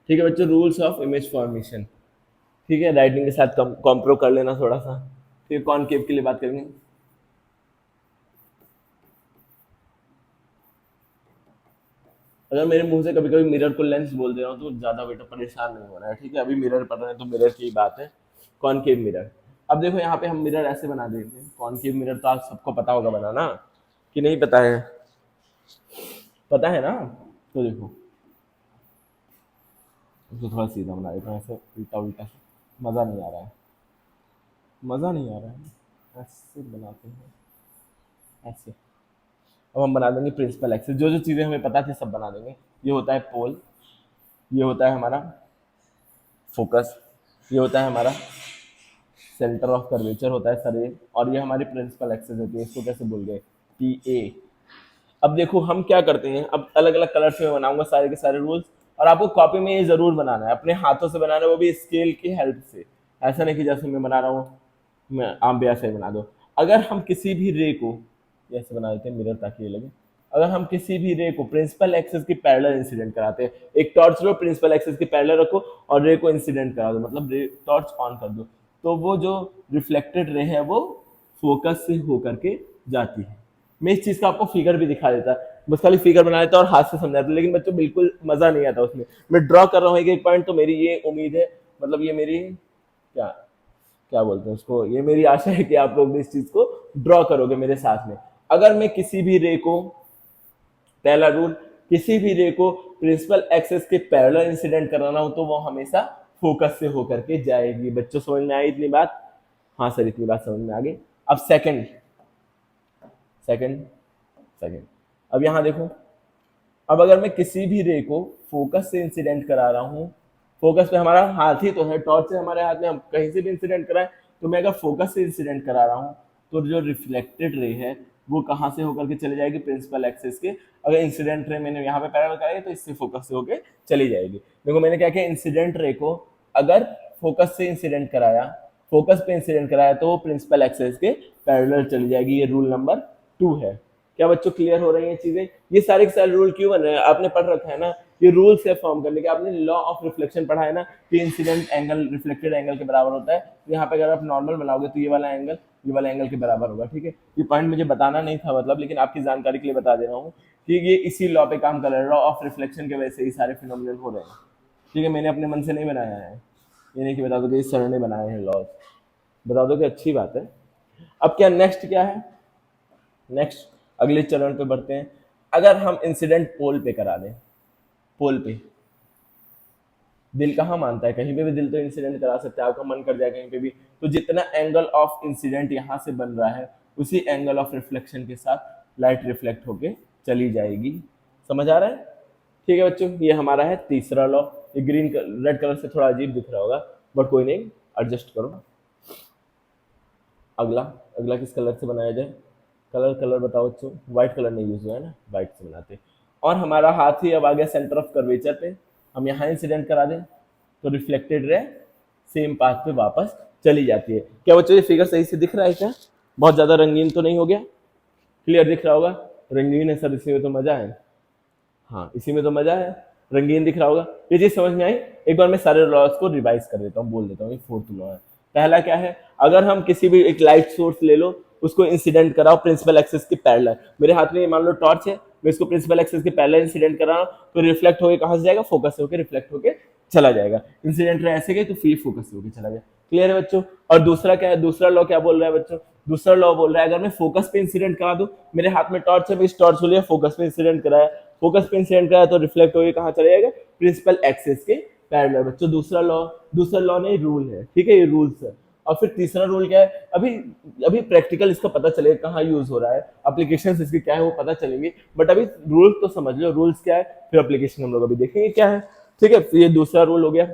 ठीक है बच्चों, रूल्स ऑफ इमेज फॉर्मेशन। ठीक है, राइटिंग के साथ कॉम्प्रो कर लेना थोड़ा सा। फिर कॉनकेव के लिए बात करेंगे। अगर मेरे मुंह से कभी कभी मिरर को लेंस बोल दे रहा हूँ तो ज्यादा बेटा परेशान नहीं होना है, ठीक है। अभी मिरर पढ़ रहे हैं तो मिरर की बात है, कॉनकेव मिरर। अब देखो यहाँ पे हम मिरर ऐसे बना देते हैं, कॉनकेव मिरर तो आप सबको पता होगा बनाना, कि नहीं पता है? पता है ना? तो देखो इसको थोड़ा सीधा बना देता हूँ, ऐसे उल्टा उल्टा से, मज़ा नहीं आ रहा है, मज़ा नहीं आ रहा है। ऐसे बनाते हैं, ऐसे। अब हम बना देंगे प्रिंसिपल एक्सिस, जो जो चीज़ें हमें पता थी सब बना देंगे। ये होता है पोल, ये होता है हमारा फोकस, ये होता है हमारा सेंटर ऑफ कर्वेचर होता है सर ये, और ये हमारी प्रिंसिपल एक्सिस होती है, इसको कैसे भूल गए, पी ए। अब देखो हम क्या करते हैं, अब अलग अलग कलर से मैं बनाऊंगा सारे के सारे रूल्स, और आपको कॉपी में ये जरूर बनाना है, अपने हाथों से बनाना है, वो भी स्केल की हेल्प से। ऐसा नहीं कि जैसे मैं बना रहा हूँ मैं आप भी ऐसे ही बना दो। अगर हम किसी भी रे को, ऐसे बना देते हैं मिरर ताकि ये लगे, अगर हम किसी भी रे को प्रिंसिपल एक्सिस की पैरेलल इंसिडेंट कराते हैं, एक टॉर्च लो प्रिंसिपल एक्सिस की पैरेलल रखो और रे को इंसिडेंट करा दो, मतलब रे टॉर्च ऑन कर दो, तो वो जो रिफ्लेक्टेड रे है वो फोकस से होकर के जाती है। मैं इस चीज का आपको फिगर भी दिखा देता, बस खाली फिगर बना देता और हाथ से समझाता, लेकिन बच्चों बिल्कुल मजा नहीं आता उसमें। मैं ड्रॉ कर रहा हूँ एक एक पॉइंट, तो मेरी ये उम्मीद है, मतलब ये मेरी क्या क्या बोलते हैं उसको, ये मेरी आशा है कि आप लोग भी इस चीज को ड्रॉ करोगे मेरे साथ में। अगर मैं किसी भी रे को, पहला रूल, किसी भी रे को प्रिंसिपल एक्सिस के पैरेलल इंसिडेंट कराना हो तो वो हमेशा फोकस से होकर के जाएगी। बच्चों समझ में आई इतनी बात? हाँ सर इतनी बात समझ में आ गई। अब सेकंड सेकंड सेकंड, अब यहां देखो, अब अगर मैं किसी भी रे को फोकस से इंसिडेंट करा रहा हूँ, फोकस पे हमारा हाथ ही तो है, टॉर्च है हमारे हाथ में, हम कहीं से भी इंसिडेंट कराएं, तो मैं अगर फोकस से इंसिडेंट करा रहा हूँ तो जो रिफ्लेक्टेड रे है वो कहाँ से होकर के चले जाएगी, प्रिंसिपल एक्सिस के। अगर इंसिडेंट रे मैंने यहाँ पे पैरेलल कराई तो इससे फोकस से होकर चली जाएगी। देखो मैंने क्या किया, इंसिडेंट रे को अगर फोकस से इंसिडेंट कराया, फोकस पे इंसिडेंट कराया तो वो प्रिंसिपल एक्सिस के पैरेलल चली जाएगी। ये रूल नंबर 2 है। क्या बच्चों क्लियर हो रही हैं चीजें? ये सारे के सारे रूल क्यों बन रहे हैं, आपने पढ़ रखा है ना, ये रूल्स है फॉर्म करने के। आपने लॉ ऑफ रिफ्लेक्शन पढ़ा है ना कि इंसिडेंट एंगल रिफ्लेक्टेड एंगल के बराबर होता है, तो यहाँ पे अगर आप नॉर्मल बनाओगे तो ये वाला एंगल के बराबर होगा। ठीक है, ये पॉइंट मुझे बताना नहीं था मतलब, लेकिन आपकी जानकारी के लिए बता दे रहा हूँ कि ये इसी लॉ पे काम कर रहा है, लॉ ऑफ रिफ्लेक्शन के वजह से ये सारे फिनोमिनल हो रहे हैं। ठीक है, मैंने अपने मन से नहीं बनाया है, ये नहीं कि बता दो कि इस सर ने बनाए हैं लॉज, बता दो कि अच्छी बात है। अब क्या नेक्स्ट क्या है, नेक्स्ट अगले चरण पे बढ़ते हैं। अगर हम इंसिडेंट पोल पे करा दें, पोल पे दिल कहाँ मानता है, कहीं पे भी दिल तो इंसिडेंट करा सकता है, आपका मन कर जाए कहीं पे भी, तो जितना एंगल ऑफ इंसिडेंट यहाँ से बन रहा है उसी एंगल ऑफ रिफ्लेक्शन के साथ लाइट रिफ्लेक्ट होके चली जाएगी। समझ आ रहा है? ठीक है बच्चों, ये हमारा है तीसरा लॉ। ये ग्रीन रेड कलर से थोड़ा अजीब दिख रहा होगा, बट कोई नहीं, एडजस्ट करो। अगला अगला किस कलर से बनाया जाए, कलर कलर बताओ बच्चों, व्हाइट कलर नहीं यूज हुआ है ना, व्हाइट से बनाते हैं। और हमारा हाथ ही अब आ गया सेंटर ऑफ कर्वेचर पे, हम यहाँ इंसिडेंट करा दें तो रिफ्लेक्टेड रे सेम पाथ पे वापस चली जाती है। क्या बच्चों ये फिगर सही से दिख रहा है क्या? बहुत ज्यादा रंगीन तो नहीं हो गया? क्लियर दिख रहा होगा? रंगीन है सर, इसी में तो मजा है। हाँ, इसी में तो मजा है, रंगीन दिख रहा होगा। ये चीज समझ में आई? एक बार मैं सारे लॉज को रिवाइज कर देता हूँ, बोल देता हूँ। ये फोर्थ लॉ है। पहला क्या है? अगर हम किसी भी एक लाइट सोर्स ले लो, उसको इंसिडेंट कराओ प्रिंसिपल एक्सिस के पैरेलल। मेरे हाथ में ये मान लो टॉर्च है, मैं इसको प्रिंसिपल एक्सिस के पैरेलल इंसिडेंट करा रहा हूँ, तो रिफ्लेक्ट होकर कहाँ से जाएगा? फोकस से होकर रिफ्लेक्ट होकर चला जाएगा। इंसिडेंट ऐसे गए तो फिर फोकस से होकर चला जाएगा। क्लियर है बच्चों? और दूसरा क्या है? दूसरा लॉ क्या बोल रहा है बच्चों? दूसरा लॉ बोल रहा है अगर मैं फोकस पे इंसिडेंट करा दूं, मेरे हाथ में टॉर्च है, मैं इस टॉर्च को लिया, फोकस पे इंसिडेंट कराया, फोकस पे इंसिडेंट कराया तो रिफ्लेक्ट होकर कहाँ चला जाएगा? प्रिंसिपल एक्सिस के पैरेलल। बच्चों दूसरा लॉ नहीं, रूल है, ठीक है, ये रूल्स है। और फिर तीसरा रूल क्या है? अभी अभी प्रैक्टिकल इसका पता चलेगा कहाँ यूज हो रहा है, एप्लीकेशन इसकी क्या है वो पता चलेंगे, बट अभी रूल तो समझ लो, रूल्स क्या है, फिर एप्लीकेशन हम लोग अभी देखेंगे क्या है। ठीक है, ये दूसरा रूल हो गया।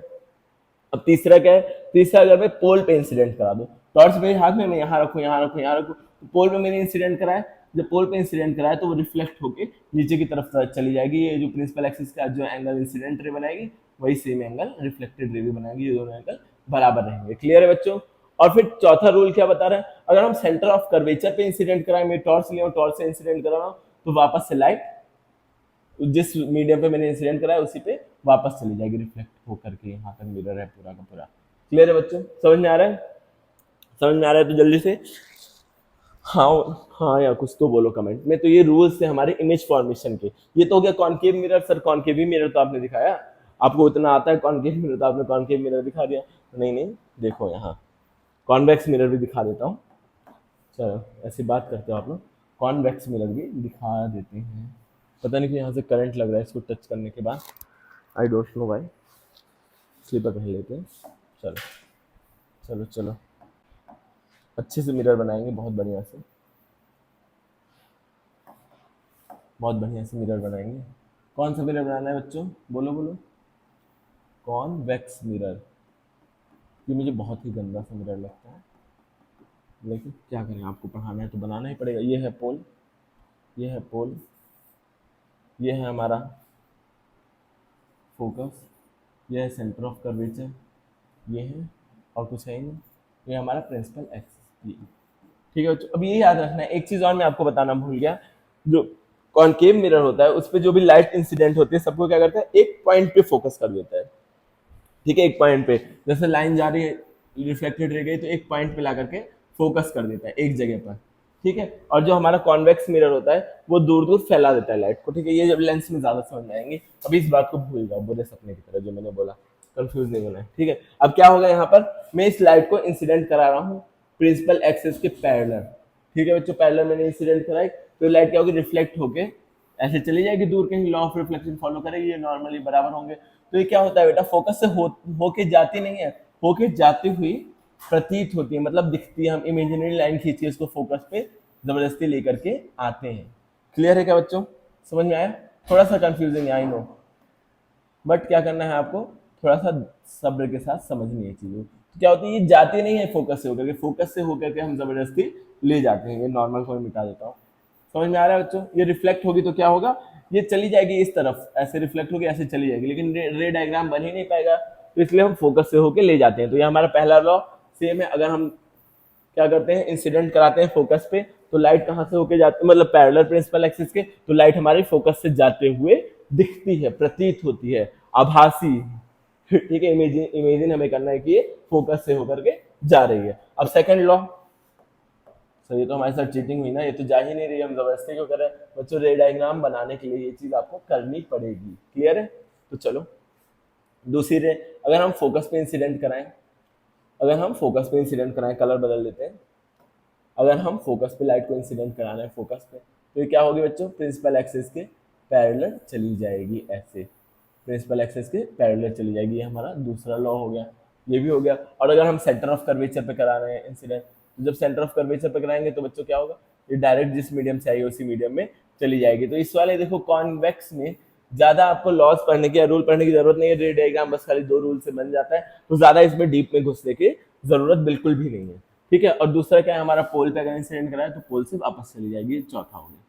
अब तीसरा क्या है? तीसरा, अगर मैं पोल पे इंसिडेंट करा दूं, टॉर्च मेरे हाथ में, मैं यहाँ रखूँ यहाँ रखूँ यहाँ रखूँ, तो पोल पे मैंने इंसिडेंट कराया, जब पोल पे इंसिडेंट कराया तो वो रिफ्लेक्ट होके नीचे की तरफ चली जाएगी। ये जो प्रिंसिपल एक्सिस का जो एंगल इंसिडेंट रे बनाएगी, वही सेम एंगल रिफ्लेक्टेड रे भी बनाएगी। ये दोनों एंगल बराबर रहेंगे। क्लियर है बच्चों? और फिर चौथा रूल क्या बता रहा है? अगर हम सेंटर ऑफ कर्वेचर पे इंसिडेंट कराएं, मैं टॉर्च लिया, टॉर्च से इंसिडेंट करा रहा हूँ, तो वापस से लाइट जिस मीडियम पे मैंने इंसिडेंट कराया उसी पे वापस चली जाएगी रिफ्लेक्ट होकर के। यहाँ तक मिरर है पूरा का पूरा। क्लियर है बच्चों? समझ में आ रहा है? समझ में आ रहा है तो जल्दी से हाँ हाँ या कुछ तो बोलो कमेंट में। तो ये रूल्स है हमारे इमेज फॉर्मेशन के। ये तो हो गया concave mirror. Sir concave mirror तो आपने दिखाया, आपको इतना आता है कॉनकेव मिरर, तो आपने कॉनकेव मिरर दिखा दिया। नहीं नहीं, देखो यहाँ कॉन्वेक्स मिरर भी दिखा देता हूँ। चलो ऐसी बात करते हो आप लोग, कॉन्वेक्स मिरर भी दिखा देते हैं। पता नहीं कि यहाँ से करंट लग रहा है इसको टच करने के बाद, आई डोंट नो भाई। स्लीपर पहन लेते हैं। चलो चलो चलो, अच्छे से मिरर बनाएंगे, बहुत बढ़िया से, बहुत बढ़िया से मिरर बनाएंगे। कौन सा मिरर बनाना है बच्चों? बोलो बोलो। Convex mirror. ये मुझे बहुत ही गंदा सा मिरर लगता है, लेकिन क्या करें, आपको पढ़ाना है तो बनाना ही पड़ेगा। ये है पोल, ये है पोल, ये है हमारा फोकस, ये है सेंटर ऑफ कर्वेचर, ये है, और कुछ है ही नहीं, ये हमारा प्रिंसिपल एक्सिस। ठीक है बच्चों, अब ये याद रखना है। एक चीज और मैं आपको बताना भूल गया, जो कॉनकेव मिरर होता है उस पर जो भी लाइट इंसिडेंट होती है, सबको क्या करता है? एक पॉइंट पे फोकस कर देता है। ठीक है, एक पॉइंट पे, जैसे लाइन जा रही है, रिफ्लेक्टेड रह गई, तो एक पॉइंट पे ला करके फोकस कर देता है एक जगह पर। ठीक है, और जो हमारा कॉन्वेक्स मिरर होता है वो दूर दूर फैला देता है लाइट को। ठीक है, ये जब लेंस में ज्यादा समझ में आएंगे। अभी इस बात को भूल जाओ, बुरे सपने की तरह जो मैंने बोला, कंफ्यूज नहीं होना है। ठीक है, अब क्या होगा यहाँ पर? मैं इस लाइट को इंसिडेंट करा रहा हूँ प्रिंसिपल एक्सिस के पैरेलल। ठीक है बच्चों, पैरेलल मैंने इंसिडेंट कराई, तो लाइट क्या होगी? रिफ्लेक्ट होके ऐसे चली जाएगी दूर, कहीं लॉ ऑफ रिफ्लेक्शन फॉलो करेगी, ये नॉर्मली बराबर होंगे। तो ये क्या होता है बेटा? फोकस से होके जाती नहीं है, होके जाती हुई प्रतीत होती है, मतलब दिखती है। हम इमेजिनरी लाइन खींच के इसको फोकस पे जबरदस्ती लेकर के आते हैं। क्लियर है क्या बच्चों? समझ में आया? थोड़ा सा कंफ्यूजिंग है, आई नो, बट क्या करना है आपको? थोड़ा सा सब्र के साथ समझनी है चीज़ों। तो क्या होती है? ये जाती नहीं है फोकस से होकर के, फोकस से होकर के हम जबरदस्ती ले जाते हैं। ये नॉर्मल को मिटा देता हूँ। समझ में आ रहा है बच्चों? ये रिफ्लेक्ट होगी तो क्या होगा? ये चली जाएगी इस तरफ, ऐसे रिफ्लेक्ट होगी, ऐसे चली जाएगी, लेकिन रे डायग्राम बन ही नहीं पाएगा, तो इसलिए हम फोकस से होकर ले जाते हैं। तो ये हमारा पहला लॉ सेम है। अगर हम क्या करते हैं? इंसिडेंट कराते हैं फोकस पे, तो लाइट कहाँ से होके जाती है? मतलब पैरेलल प्रिंसिपल एक्सिस के, तो लाइट हमारी फोकस से जाते हुए दिखती है, प्रतीत होती है, आभासी। ठीक है, इमेजिन हमें करना है कि ये फोकस से होकर के जा रही है। अब सेकंड लॉ, सर ये तो हमारे साथ चीटिंग हुई ना, ये तो जा ही नहीं रही, हम जबरदस्ती क्यों कर रहे हैं? बच्चों रे डायग्राम बनाने के लिए ये चीज आपको करनी पड़ेगी। क्लियर है? तो चलो दूसरी रे, अगर हम फोकस पे इंसिडेंट कराएं, अगर हम फोकस पे इंसिडेंट कराएं, कलर बदल देते हैं। अगर हम फोकस पे लाइट को इंसिडेंट कराना है फोकस पे, तो ये क्या होगी बच्चों? प्रिंसिपल एक्सिस के पैरेलल चली जाएगी, ऐसे प्रिंसिपल एक्सिस के पैरेलल चली जाएगी। ये हमारा दूसरा लॉ हो गया, ये भी हो गया। और अगर हम सेंटर ऑफ कर्वेचर पे करा रहे हैं इंसिडेंट, तो जब सेंटर ऑफ कर्वेचर पे कराएंगे तो बच्चों क्या होगा? ये डायरेक्ट जिस मीडियम से आई उसी मीडियम में चली जाएगी। तो इस वाले देखो कॉन्वेक्स में ज्यादा आपको लॉज पढ़ने की या रूल पढ़ने की जरूरत नहीं है। रे डायग्राम बस खाली 2 रूल से बन जाता है, तो ज्यादा इसमें डीप में घुसने की जरूरत बिल्कुल भी नहीं है। ठीक है, और दूसरा क्या है? हमारा पोल पे अगर इंसिडेंट कराए तो पोल से वापस चली जाएगी, चौथा हो गया।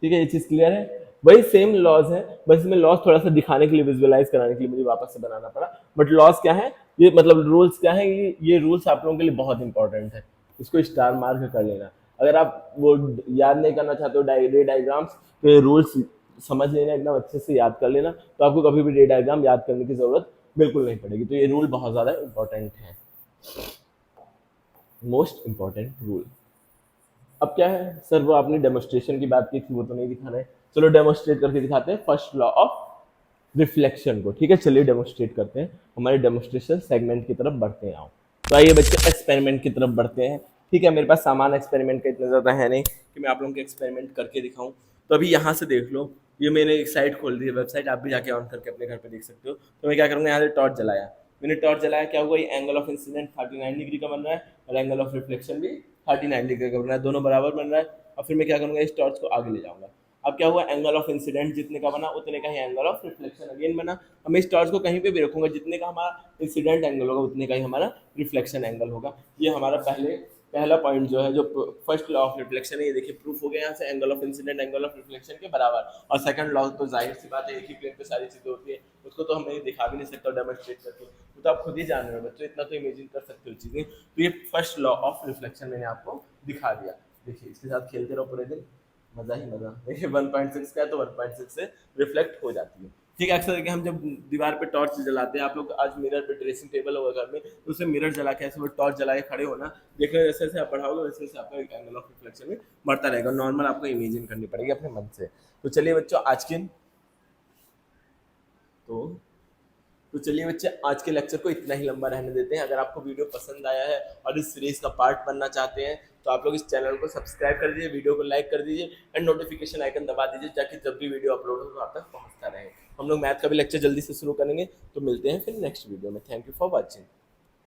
ठीक है, ये चीज क्लियर है? वही सेम लॉज है, बस इसमें लॉज थोड़ा सा दिखाने के लिए, विजुअलाइज कराने के लिए मुझे वापस से बनाना पड़ा, बट लॉज क्या है? ये मतलब रूल्स क्या है, ये रूल्स आप लोगों के लिए बहुत इंपॉर्टेंट है, इसको स्टार मार्क कर लेना। अगर आप वो याद नहीं करना चाहते हो रे डायग्राम्स, तो ये रूल्स समझ लेना, एकदम अच्छे से याद कर लेना, तो आपको कभी भी रे डायग्राम याद करने की जरूरत बिल्कुल नहीं पड़ेगी। तो ये रूल बहुत ज़्यादा इंपॉर्टेंट है, मोस्ट इंपॉर्टेंट रूल। अब क्या है सर, वो आपने डेमोस्ट्रेशन की बात की थी, वो तो नहीं दिखा रहे, चलो डेमोस्ट्रेट करके दिखाते हैं फर्स्ट लॉ ऑफ रिफ्लेक्शन को। ठीक है, चलिए डेमोस्ट्रेट करते हैं, हमारे डेमोस्ट्रेशन सेगमेंट की तरफ बढ़ते हैं। आओ तो आइए बच्चे एक्सपेरिमेंट की तरफ बढ़ते हैं। ठीक है, मेरे पास सामान एक्सपेरिमेंट का इतना ज़्यादा है नहीं कि मैं आप लोगों को एक्सपेरिमेंट करके दिखाऊं। तो अभी यहाँ से देख लो, ये मैंने एक साइट खोल दी है, वेबसाइट, आप भी जाके ऑन करके अपने घर पे देख सकते हो। तो मैं क्या करूँगा, यहाँ से टॉर्च जलाया, मैंने टॉर्च जलाया, क्या हुआ, ये एंगल ऑफ इंसिडेंट 39 डिग्री का बन रहा है और एंगल ऑफ रिफ्लेक्शन भी 39 डिग्री का बन रहा है, दोनों बराबर बन रहा है। और फिर मैं क्या करूँगा, इस टॉर्च को आगे ले जाऊँगा। अब क्या हुआ, एंगल ऑफ इंसिडेंट जितने का बना उतने का ही एंगल ऑफ रिफ्लेक्शन अगेन बना। अब मैं इस टॉर्च को कहीं पे भी रखूंगा, जितने का हमारा इंसिडेंट एंगल होगा उतने का ही हमारा रिफ्लेक्शन एंगल होगा। ये हमारा पहला पॉइंट जो है, जो फर्स्ट लॉ ऑफ रिफ्लेक्शन है, ये देखिए प्रूफ हो गया यहाँ से, angle of incident angle of reflection के बराबर। और सेकंड लॉ तो जाहिर सी बात है, एक ही प्लेन पे सारी चीजें होती है, उसको तो हम नहीं दिखा भी नहीं सकते डेमोन्स्ट्रेट करके, वो तो आप खुद ही जान रहे हो बच्चों, इतना तो इमेजिन कर सकते हो चीजें। तो ये फर्स्ट लॉ ऑफ रिफ्लेक्शन मैंने आपको दिखा दिया। देखिए इसके साथ खेलते रहो पूरे दिन, मजा ही मजा। देखिए 1.6 का है तो 1.6 से रिफ्लेक्ट हो जाती है। ठीक है, अक्सर करके हम जब दीवार पे टॉर्च जलाते हैं, आप लोग आज मिरर पे ड्रेसिंग टेबल होगा घर में, तो उसे मिरर जला के ऐसे वो टॉर्च जला के खड़े होना, देखना जैसे जैसे आप बढ़ाओगे वैसे वैसे आपका एंगल ऑफ रिफ्लेक्शन में बढ़ता रहेगा। नॉर्मल आपको इमेजिन करनी पड़ेगी अपने मन से। तो चलिए बच्चों, तो तो चलिए बच्चे, आज के लेक्चर को इतना ही लंबा रहने देते हैं। अगर आपको वीडियो पसंद आया है और इस सीरीज का पार्ट बनना चाहते हैं, तो आप लोग इस चैनल को सब्सक्राइब कर दीजिए, वीडियो को लाइक कर दीजिए एंड नोटिफिकेशन आइकन दबा दीजिए, ताकि जब भी वीडियो अपलोड हो तो आप तक पहुंचता रहे। हम लोग मैथ का भी लेक्चर जल्दी से शुरू करेंगे, तो मिलते हैं फिर नेक्स्ट वीडियो में। Thank you for watching.